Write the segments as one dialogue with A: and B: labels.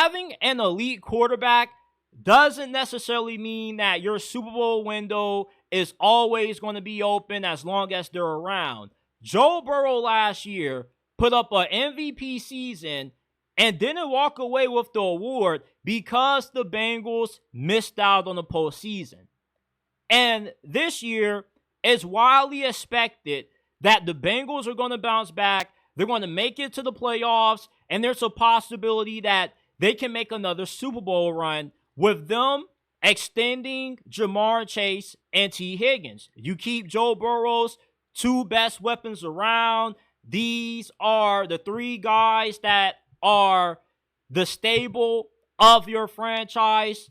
A: having an elite quarterback doesn't necessarily mean that your Super Bowl window is always going to be open as long as they're around. Joe Burrow last year put up an MVP season and didn't walk away with the award because the Bengals missed out on the postseason. And this year, it's widely expected that the Bengals are going to bounce back. They're going to make it to the playoffs, and there's a possibility that they can make another Super Bowl run with them extending Jamarr Chase and T. Higgins. You keep Joe Burrow's two best weapons around. These are the three guys that are the stable of your franchise.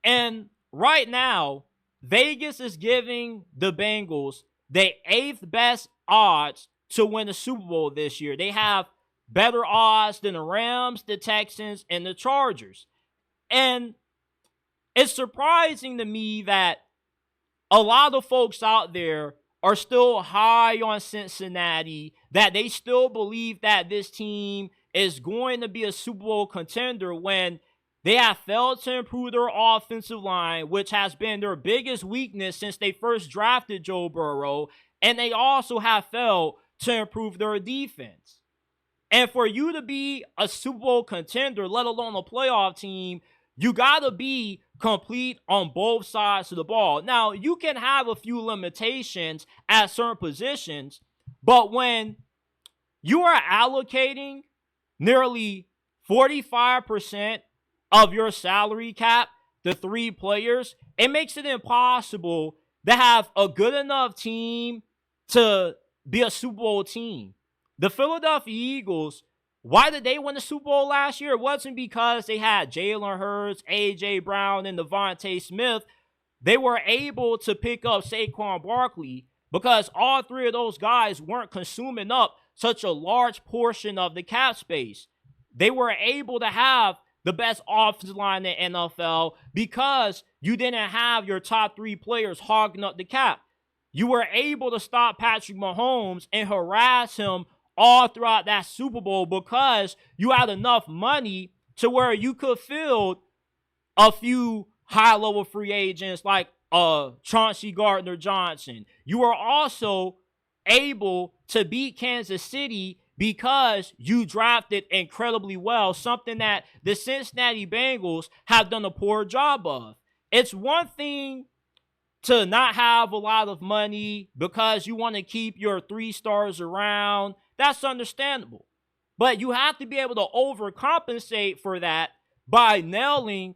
A: And right now, Vegas is giving the Bengals the 8th best odds to win the Super Bowl this year. They have better odds than the Rams, the Texans, and the Chargers. And it's surprising to me that a lot of folks out there are still high on Cincinnati, that they still believe that this team is going to be a Super Bowl contender when they have failed to improve their offensive line, which has been their biggest weakness since they first drafted Joe Burrow, and they also have failed to improve their defense. And for you to be a Super Bowl contender, let alone a playoff team, you got to be complete on both sides of the ball. Now, you can have a few limitations at certain positions, but when you are allocating nearly 45% of your salary cap to 3 players, it makes it impossible to have a good enough team to be a Super Bowl team. The Philadelphia Eagles, why did they win the Super Bowl last year? It wasn't because they had Jalen Hurts, A.J. Brown, and Devontae Smith. They were able to pick up Saquon Barkley because all 3 of those guys weren't consuming up such a large portion of the cap space. They were able to have the best offensive line in the NFL because you didn't have your top 3 players hogging up the cap. You were able to stop Patrick Mahomes and harass him all throughout that Super Bowl because you had enough money to where you could field a few high-level free agents like Chauncey Gardner-Johnson. You were also able to beat Kansas City because you drafted incredibly well, something that the Cincinnati Bengals have done a poor job of. It's one thing to not have a lot of money because you want to keep your 3 stars around. That's understandable. But you have to be able to overcompensate for that by nailing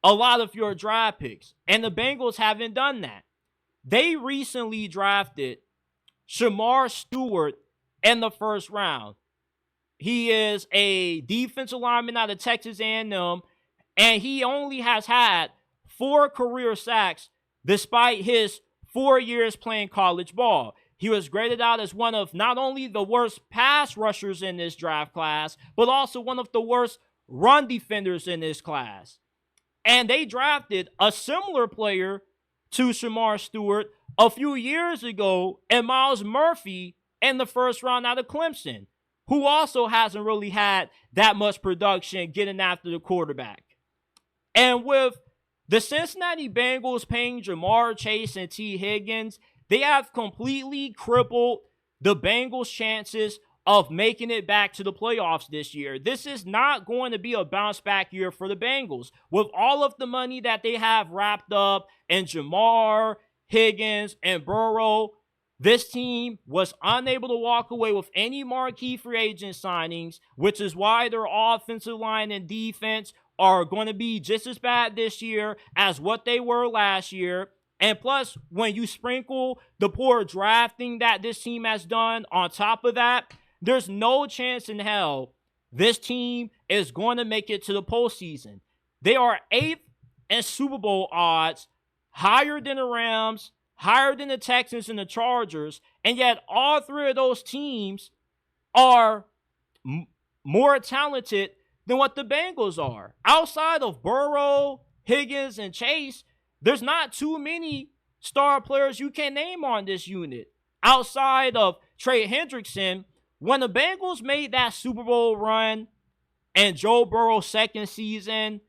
A: a lot of your draft picks. And the Bengals haven't done that. They recently drafted Jamarr Stewart in the first round. He is a defensive lineman out of Texas A&M, and he only has had 4 career sacks despite his 4 years playing college ball. He was graded out as one of not only the worst pass rushers in this draft class, but also one of the worst run defenders in this class. And they drafted a similar player to Jamarr Stewart a few years ago in Myles Murphy in the first round out of Clemson, who also hasn't really had that much production getting after the quarterback. And with the Cincinnati Bengals paying Jamarr Chase and T. Higgins, they have completely crippled the Bengals' chances of making it back to the playoffs this year. This is not going to be a bounce back year for the Bengals. With all of the money that they have wrapped up in Jamarr, Higgins, and Burrow, this team was unable to walk away with any marquee free agent signings, which is why their offensive line and defense are going to be just as bad this year as what they were last year. And plus, when you sprinkle the poor drafting that this team has done on top of that, there's no chance in hell this team is going to make it to the postseason. They are 8th in Super Bowl odds, higher than the Rams, higher than the Texans and the Chargers, and yet all 3 of those teams are more talented than what the Bengals are. Outside of Burrow, Higgins, and Chase, there's not too many star players you can name on this unit. Outside of Trey Hendrickson, when the Bengals made that Super Bowl run and Joe Burrow's second season,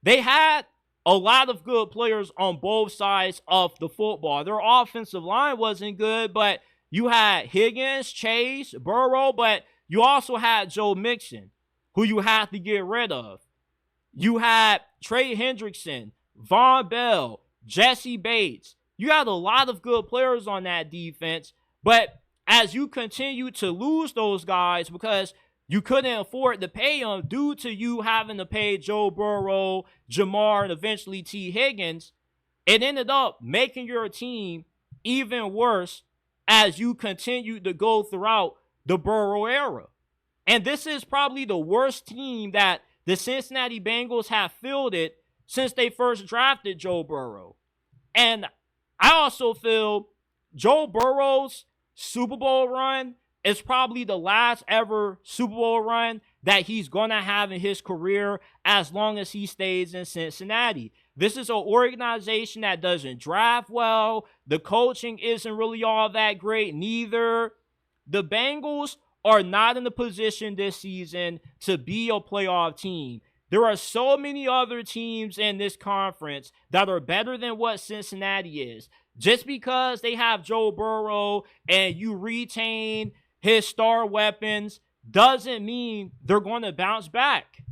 A: they had a lot of good players on both sides of the football. Their offensive line wasn't good, but you had Higgins, Chase, Burrow, but you also had Joe Mixon, who you had to get rid of. You had Trey Hendrickson, Von Bell, Jesse Bates. You had a lot of good players on that defense, but as you continue to lose those guys because you couldn't afford to pay them due to you having to pay Joe Burrow, Jamarr, and eventually T. Higgins, it ended up making your team even worse as you continued to go throughout the Burrow era. And this is probably the worst team that the Cincinnati Bengals have fielded since they first drafted Joe Burrow. And I also feel Joe Burrow's Super Bowl run is probably the last ever Super Bowl run that he's going to have in his career as long as he stays in Cincinnati. This is an organization that doesn't draft well. The coaching isn't really all that great neither. The Bengals are not in a position this season to be a playoff team. There are so many other teams in this conference that are better than what Cincinnati is. Just because they have Joe Burrow and you retain his star weapons doesn't mean they're going to bounce back.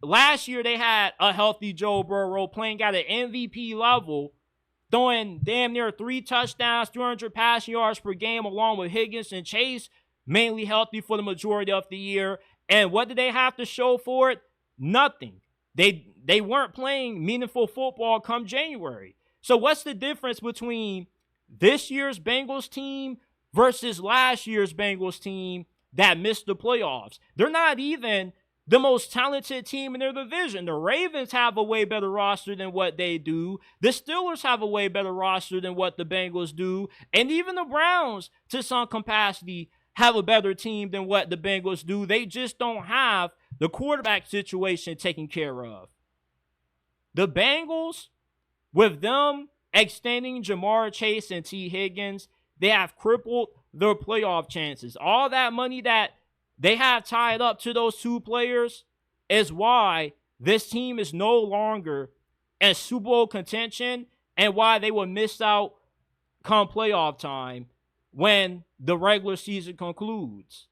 A: Last year, they had a healthy Joe Burrow playing at an MVP level, throwing damn near 3 touchdowns, 300 passing yards per game, along with Higgins and Chase, mainly healthy for the majority of the year. And what did they have to show for it? Nothing. They weren't playing meaningful football come January. So what's the difference between this year's Bengals team versus last year's Bengals team that missed the playoffs? They're not even the most talented team in their division. The Ravens have a way better roster than what they do. The Steelers have a way better roster than what the Bengals do. And even the Browns, to some capacity, have a better team than what the Bengals do. They just don't have the quarterback situation taken care of. The Bengals, with them extending Jamarr Chase and T. Higgins, they have crippled their playoff chances. All that money that they have tied up to those two players is why this team is no longer in Super Bowl contention and why they will miss out come playoff time when the regular season concludes.